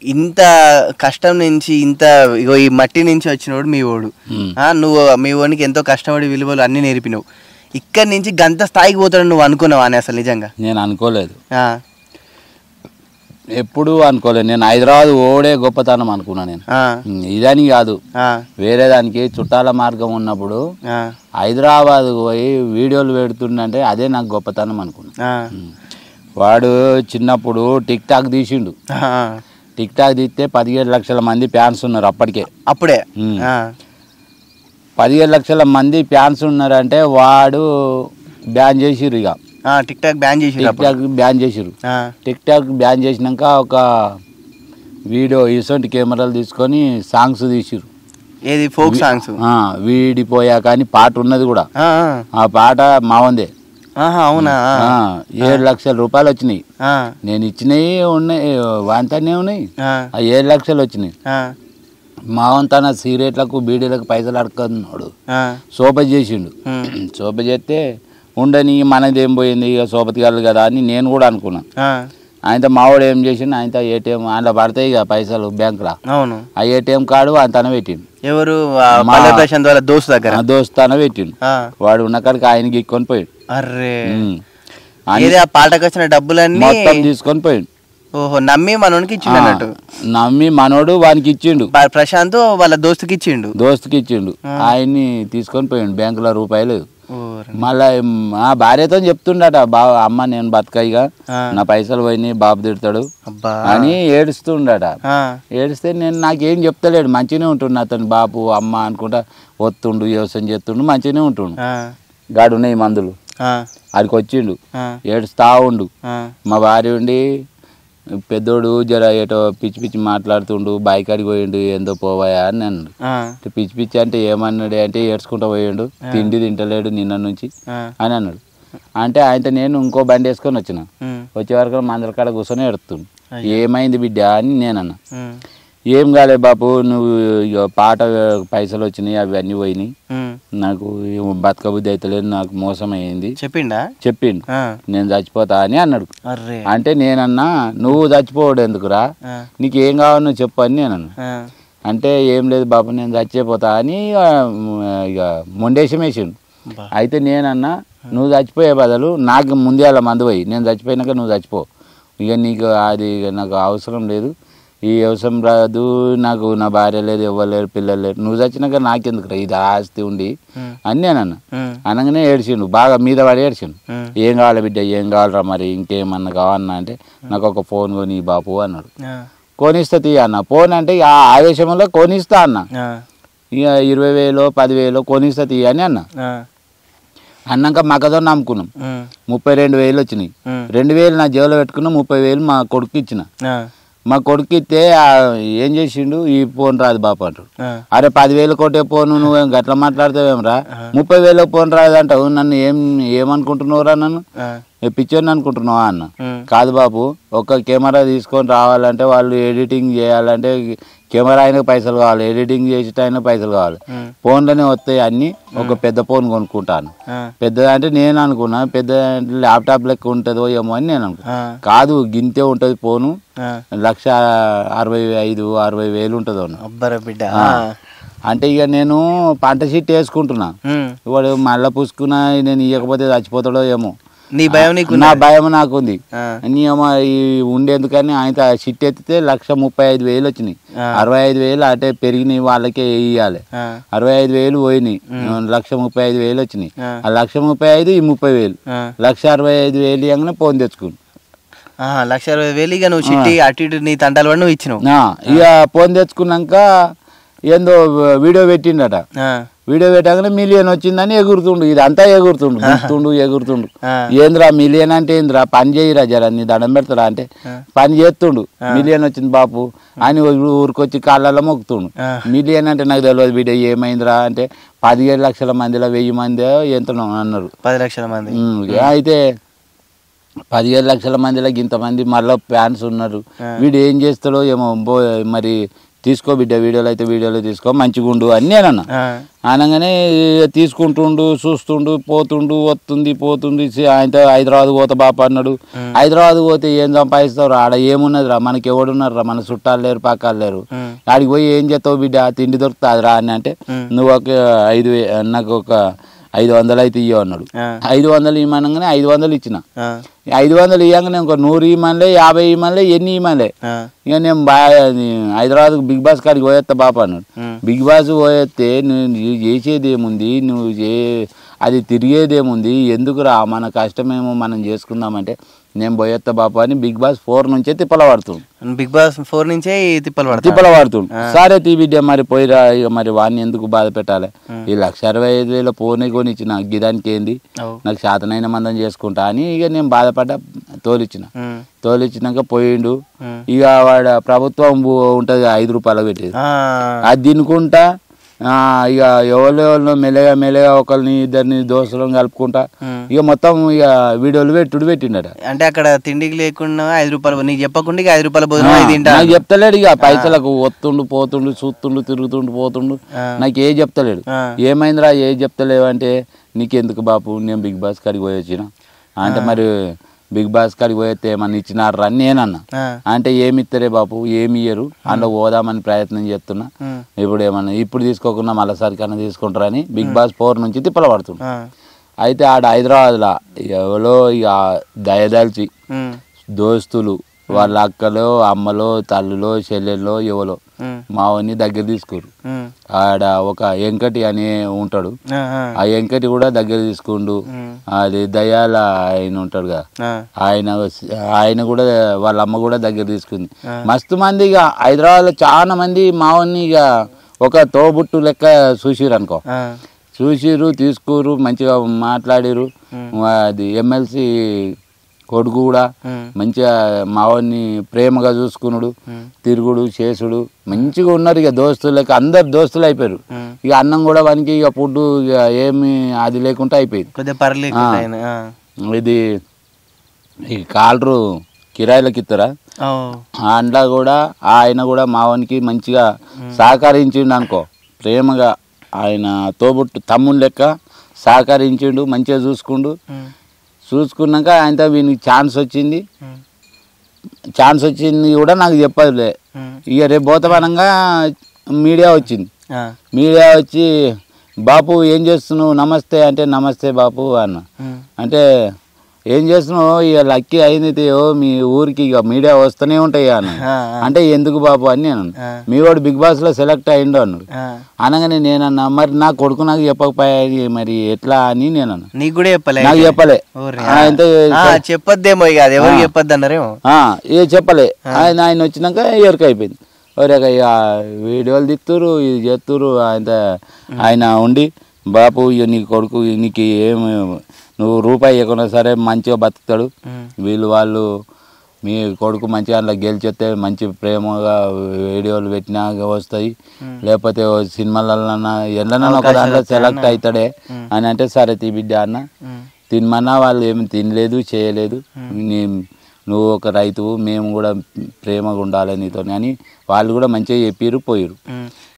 ఇంత కష్టం నుంచి ఇంత ఇగో ఈ మట్టి నుంచి వచ్చినోడు మీ ఓడు, నువ్వు మీ ఓడికి ఎంతో కష్టపడి విలువలు అన్ని నేర్పినావు. ఇక్కడి నుంచి గంత స్థాయికి పోతాడు నువ్వు అనుకున్నావా అని? అసలు నిజంగా నేను అనుకోలేదు, ఎప్పుడు అనుకోలేదు. నేను హైదరాబాద్ ఓడే గొప్పతనం అనుకున్నా. నేను ఇదని కాదు, వేరే దానికి చుట్టాల మార్గం ఉన్నప్పుడు హైదరాబాద్ పోయి వీడియోలు పెడుతుండే అదే నాకు గొప్పతనం అనుకున్నా. వాడు చిన్నప్పుడు టిక్ టాక్ తీసిండు. టిక్ టాక్ తీస్తే 17 లక్షల మంది ఫ్యాన్స్ ఉన్నారు అప్పుడే. 17 లక్షల మంది ఫ్యాన్స్ ఉన్నారంటే వాడు బ్యాన్ చేసిర్రు. ఇక టిక్ టాక్ బ్యాన్ చేసిర్రు. టిక్ టాక్ బ్యాన్ చేసినాక ఒక వీడియో ఇసొంటి కెమెరాలు తీసుకొని సాంగ్స్ తీసిర్రు. ఏది ఫోక్ సాంగ్స్? వీడిపోయా కానీ పాట ఉన్నది కూడా. ఆ పాట మావందే. అవునా? 7 లక్షల రూపాయలు వచ్చినాయి. నేను ఇచ్చినవి ఉన్నాయి, వాంతానే ఉన్నాయి. ఆ 7 లక్షలు వచ్చినాయి. మావంతన సిగరెట్లకు బీడీలకు పైసలు అడుకున్నాడు. సోప చేసిండు. సోప చేస్తే ఉండని మనదేం పోయింది, ఇక సోపతి గారు కదా అని నేను కూడా అనుకున్నా. ఆయనతో మావాడు ఏం చేసిండు, ఆయనతో ఏటీఎం అందులో పడతాయి ఇక పైసలు బ్యాంకులో. అవును. ఆ ఏటీఎం కార్డు అంతనే పెట్టిండు. ఎవరు? దోస్తాన పెట్టిండు. వాడు ఉన్న కాడికి ఆయనకి ఇక్కొని పోయాడు. అరే పాటకు వచ్చిన డబ్బులన్నీ మొత్తం తీసుకొని పోయిండు. ఓహో, నమ్మి మనోడికి ఇచ్చిండు అన్నట్టు. నమ్మి మనోడు వానికి ఇచ్చిండు. ప్రశాంత్ వాళ్ళ దోస్తుకి ఇచ్చిండు. ఆయన్ని తీసుకొని పోయిండు. బ్యాంకులో రూపాయి లేదు. మళ్ళా మా భార్యతో చెప్తుండట, బాబా అమ్మ నేను బతకయిగా, నా పైసలు పోయినాయి, బాబు తిడతాడు అని ఏడుస్తుండట. ఏడిస్తే నేను నాకేం చెప్తలేడు, మంచిగానే ఉంటుండు అతను. బాబు అమ్మ అనుకుంటా వస్తుండు, వ్యవసాయం చేస్తుండు, మంచిగానే ఉంటుండు. గాడు ఉన్నాయి మందులు. ఆడికి వచ్చిండు, ఏడుస్తా ఉండు. మా భార్య ఉండి పెద్దోడు జర ఏటో పిచ్చి పిచ్చి మాట్లాడుతుండు, బాయ్ కాడికి పోయిండు, ఏందో పోవాయా అని అన్నాడు. పిచ్చి పిచ్చి అంటే ఏమన్నాడు అంటే ఏడ్చుకుంటూ పోయిండు, తిండి తింటలేడు నిన్న నుంచి అని అన్నాడు. అంటే ఆయనతో నేను ఇంకో బండి వేసుకొని వచ్చిన. వచ్చే వరకు మందల కాడ కూర్చొని ఏడుతుండు. ఏమైంది బిడ్డ అని నేనన్నా. ఏం కాలే బాబు, నువ్వు పాట పైసలు వచ్చినాయి, అవి అన్నీ పోయినాయి, నాకు బతక బుద్ధి అవుతలేదు, నాకు మోసం అయ్యింది చెప్పిండు. నేను చచ్చిపోతా అని అన్నాడు. అంటే నేనన్నా, నువ్వు చచ్చిపోవడు ఎందుకురా, నీకు ఏం కావాలి నువ్వు చెప్పు అని నేనన్నా. అంటే ఏం లేదు బాబు నేను చచ్చిపోతా అని ఇక మొండేశం వేసిండు. అయితే నేనన్నా, నువ్వు చచ్చిపోయే బదులు నాకు ముందే అలా మందు పోయి నేను చచ్చిపోయినాక నువ్వు చచ్చిపో, ఇక నీకు అది నాకు అవసరం లేదు, ఈ వ్యవసాయం రాదు, నాకు నా భార్య లేదు, ఎవరు లేరు, పిల్లలు లేరు, నువ్వు చచ్చినాక నాకెందుకు రా ఇది ఆస్తి ఉండి అని నేనన్నా. అనగానే ఏడ్చిండు, బాగా మీద పడి ఏడ్చిండు. ఏం కావాలి బిడ్డ, ఏం కావాలరా మరి, ఇంకేమన్నా కావాలన్నా అంటే నాకు ఒక ఫోన్ కొని బాపు అన్నాడు. కొనిస్తా తీ అన్న. ఫోన్ అంటే ఆ ఆవేశంలో కొనిస్తా అన్న. ఇక 20,000 10,000 కొనిస్తా తీ అని అన్న. అన్నాక మగజొన్న అమ్ముకున్నాం. 32,000 వచ్చినాయి. 2,000 నా జేబులో పెట్టుకున్నాం, 30,000 మా కొడుకు ఇచ్చిన. మా కొడుకు ఇస్తే ఏం చేసిండు, ఈ ఫోన్ రాదు బాప అంటాడు. అరే 10,000 కొట్టే ఫోను నువ్వు గట్లా మాట్లాడతావేమరా, 30,000 ఫోన్ రాదు అంటావు, నన్ను ఏమనుకుంటున్నావురా, నన్ను పిచ్చోని అనుకుంటున్నావా అన్న. కాదు బాబు, ఒక కెమెరా తీసుకొని రావాలంటే వాళ్ళు ఎడిటింగ్ చేయాలంటే కెమెరా అయినా పైసలు కావాలి, ఎడిటింగ్ చేసేట అయినా పైసలు కావాలి, ఫోన్లోనే వస్తాయి అన్ని. ఒక పెద్ద ఫోన్ కొనుక్కుంటాను. పెద్దది అంటే నేను అనుకున్నా, పెద్ద ల్యాప్టాప్ లెక్క ఉంటుందో ఏమో అని నేను అనుకున్నా. కాదు, గింతే ఉంటుంది ఫోను, 1,65,000-60,000 ఉంటుంది అన్న. అంటే ఇక నేను పంట షీట్ వేసుకుంటున్నా. వాడు మళ్ళీ పూసుకున్నా నేను ఇవ్వకపోతే చచ్చిపోతాడో ఏమో, నా భయం నాకుంది. ఉండేందుకని ఆయన షిట్ ఎత్తితే 1,35,000 వచ్చినాయి. 65,000 అంటే పెరిగినాయి, వాళ్ళకే ఇవ్వాలి. 65,000 పోయినాయి, 1,35,000 వచ్చినాయి. ఆ 1,35,000 ఈ 30,000, 1,65,000 ఇవ్వగానే ఫోన్ తెచ్చుకుని 1,60,000 ఇక నువ్వు షిట్టి అటు ఇటు నీ తంటాలు పడి నువ్వు ఇచ్చినావు. ఇక ఫోన్ తెచ్చుకున్నాక ఏందో వీడియో పెట్టిండట. వీడియో పెట్టగానే మిలియన్ వచ్చిందని ఎగురుతుండు, ఇదంతా ఎగురుతుండు. ఏంద్రా మిలియన్ అంటే ఏంద్రా, పని చేయరా జర, నీ దండం పెడతారా అంటే పని చేస్తుండు. మిలియన్ వచ్చింది బాపు అని ఊరికొచ్చి కాళ్ళలో మొక్కుతుండు. మిలియన్ అంటే నాకు తెలియదు వీడియో ఏమైందిరా అంటే 17 లక్షల మందిలో 1000 మంది ఎంతనో అన్నారు. 10 లక్షల మంది. అయితే 17 లక్షల మందిలో ఇంతమంది మళ్ళీ ఫ్యాన్స్ ఉన్నారు. వీడు ఏం చేస్తాడో ఏమో, మరి తీసుకో బిడ్డ, వీడియోలు అయితే వీడియోలు తీసుకో, మంచిగా ఉండు అని నేనన్నా. అనగానే తీసుకుంటుండు, చూస్తుండు, పోతుండు, వస్తుంది పోతుంది. ఆయనతో హైదరాబాద్ పోతా బాప అన్నాడు. హైదరాబాద్ పోతే ఏం సంపాదిస్తావు, ఆడ ఏమున్నది రా, మనకి ఎవడున్నారు రా, మన చుట్టాలు లేరు, పక్కాలు లేరు, ఆడికి పోయి ఏం చేస్తావు బిడ్డ, తిండి దొరుకుతుంది రా అని అంటే, నువ్వు ఒక 5,000 నాకు ఒక 500 అయితే ఇవ్వ అన్నాడు. 500 ఇవ్వమనగానే 500 ఇచ్చిన. 500 ఇవ్వగానే ఒక 100 ఇవ్వమనిలే, 50 ఇవ్వమనిలే, ఎన్ని ఇవ్వమనిలే. ఇక నేను హైదరాబాద్ బిగ్ బాస్ కాడికి పోయేస్తా బాప అన్నాడు. బిగ్ బాస్ పోయేస్తే నువ్వు చేసేది ఏముంది, నువ్వు అది తిరిగేదేముంది, ఎందుకురా, మన కష్టమేమో మనం చేసుకుందామంటే నేను పోయేస్తా బాప అని బిగ్ బాస్ 4 నుంచే తిప్పల పడుతుంది. బిగ్ బాస్ 4 నుంచే తిప్పల పడుతుంది. సరే తీ బిడ్డ మరి పోయిరా, ఇక మరి వాడిని ఎందుకు బాధ పెట్టాలి, ఈ 1,65,000 ఫోన్ కొనిచ్చిన, గిదానికి ఏంది, నాకు శాతనైన మందం చేసుకుంటా అని ఇక నేను బాధపడ్డా. తోలిచ్చినాక పోయిండు. ఇక వాడు ప్రభుత్వం ఉంటుంది 5 రూపాయలు పెట్టేది, అది తినుకుంటా ఇక ఎవరినో మెల్లగా ఒకరిని ఇద్దరిని దోస్తులను కలుపుకుంటా ఇక మొత్తం ఇక వీడియోలు పెట్టిండట. అంటే అక్కడ తిండికి లేకుండా 5 రూపాయలు నీకు చెప్పకుండా ఇక 5 రూపాయల భోజనం నాకు చెప్తలేడు. ఇక పైసలకు వస్తుండు పోతుండు, చూస్తుండు, తిరుగుతుండు, పోతుండు, నాకు ఏ చెప్తలేడు. ఏమైందిరా ఏ చెప్తలేవు అంటే, నీకెందుకు బాపు, నేను బిగ్ బాస్ కాడికి పోయి వచ్చిన అంటే, మరి బిగ్ బాస్ కాడికి పోతే ఏమన్నా ఇచ్చినారా అని నేనన్నా. అంటే ఏమి ఇస్తారే బాపు, ఏమి ఇయ్యరు, అందులో పోదామని ప్రయత్నం చేస్తున్నా, ఇప్పుడు ఏమన్నా ఇప్పుడు తీసుకోకుండా మళ్ళీసారి కన్నా తీసుకుంటారని బిగ్ బాస్ 4 నుంచి తిప్పల పడుతుంది. అయితే ఆడ హైదరాబాద్లో ఎవరో ఇక దయదాల్చి దోస్తులు, వాళ్ళ అక్కలో అమ్మలో తల్లులో చెల్లెల్లో ఎవరో మావని దగ్గర తీసుకోరు. ఆడ ఒక వెంకటి అని ఉంటాడు, ఆ వెంకటి కూడా దగ్గర తీసుకుండు. అది దయాల ఆయన ఉంటాడు కదా, ఆయన కూడా వాళ్ళ అమ్మ కూడా దగ్గర తీసుకుంది. మస్తు మంది ఇక హైదరాబాద్లో చాలా మంది మావని ఇక ఒక తోబుట్టు లెక్క చూసిరు అనుకో, చూసిరు, తీసుకురు, మంచిగా మాట్లాడిరు. అది ఎమ్మెల్సీ కొడుకు కూడా మంచిగా మావాడిని ప్రేమగా చూసుకున్నాడు, తిరుగుడు చేసుడు మంచిగా ఉన్నారు. ఇక దోస్తులకి అందరు దోస్తులు అయిపోయారు. ఇక అన్నం కూడా వానికి ఇక ఫుడ్ ఇక ఏమి అది లేకుండా అయిపోయింది. ఇది ఈ కాలరు కిరాయిలకి ఇస్తారా, అందులో కూడా ఆయన కూడా మావానికి మంచిగా సహకరించిండు అనుకో, ప్రేమగా ఆయన తోబుట్టు తమ్ముని లెక్క సహకరించిండు, మంచిగా చూసుకున్నాక ఆయనతో వీనికి ఛాన్స్ వచ్చింది కూడా నాకు చెప్పదులే. ఇక రేపు పోతామనగా మీడియా వచ్చి బాపు ఏం చేస్తున్నావు, నమస్తే అంటే, నమస్తే బాపు అన్న అంటే, ఏం చేస్తున్నావు, ఇక లక్కీ అయింది మీ ఊరికి ఇక మీడియా వస్తూనే ఉంటాయి అన్న అంటే, ఎందుకు బాబు అని నేను, మీ వాడు బిగ్ బాస్ లో సెలెక్ట్ అయ్యిండు అన్నాడు. అనగానే నేనన్నా, మరి నా కొడుకు నాకు చెప్పకపోయాది మరి ఎట్లా అని నేనన్నా. నీకు కూడా నాకు చెప్పలే, చెప్పొద్దేమో ఎవరు చెప్పొద్దు అన్నారేమో, ఏ చెప్పలే. ఆయన వచ్చినాక ఎరుక అయిపోయింది. ఎవరిక ఇక వీడియోలు తిత్తురు, ఇది చేస్తురు. ఆయన ఉండి, బాపు ఇక నీ కొడుకు నీకు ఏమి, నువ్వు రూపాయి ఇవ్వకుండా సరే మంచిగా బతుకుతాడు, వాళ్ళు మీ కొడుకు మంచిగా అందులో గెలిచేస్తే మంచి ప్రేమగా వీడియోలు పెట్టినా వస్తాయి, లేకపోతే సినిమాలన్నా ఎన్నన్నా ఒక దాంట్లో సెలెక్ట్ అవుతాడే అని అంటే, సరే తీ బిడ్డ అన్న తినమన్నా వాళ్ళు ఏమి తినలేదు చేయలేదు, నువ్వు ఒక రైతువు, మేము కూడా ప్రేమగా ఉండాలి నీతో అని వాళ్ళు కూడా మంచిగా చెప్పిరు పోయిరు.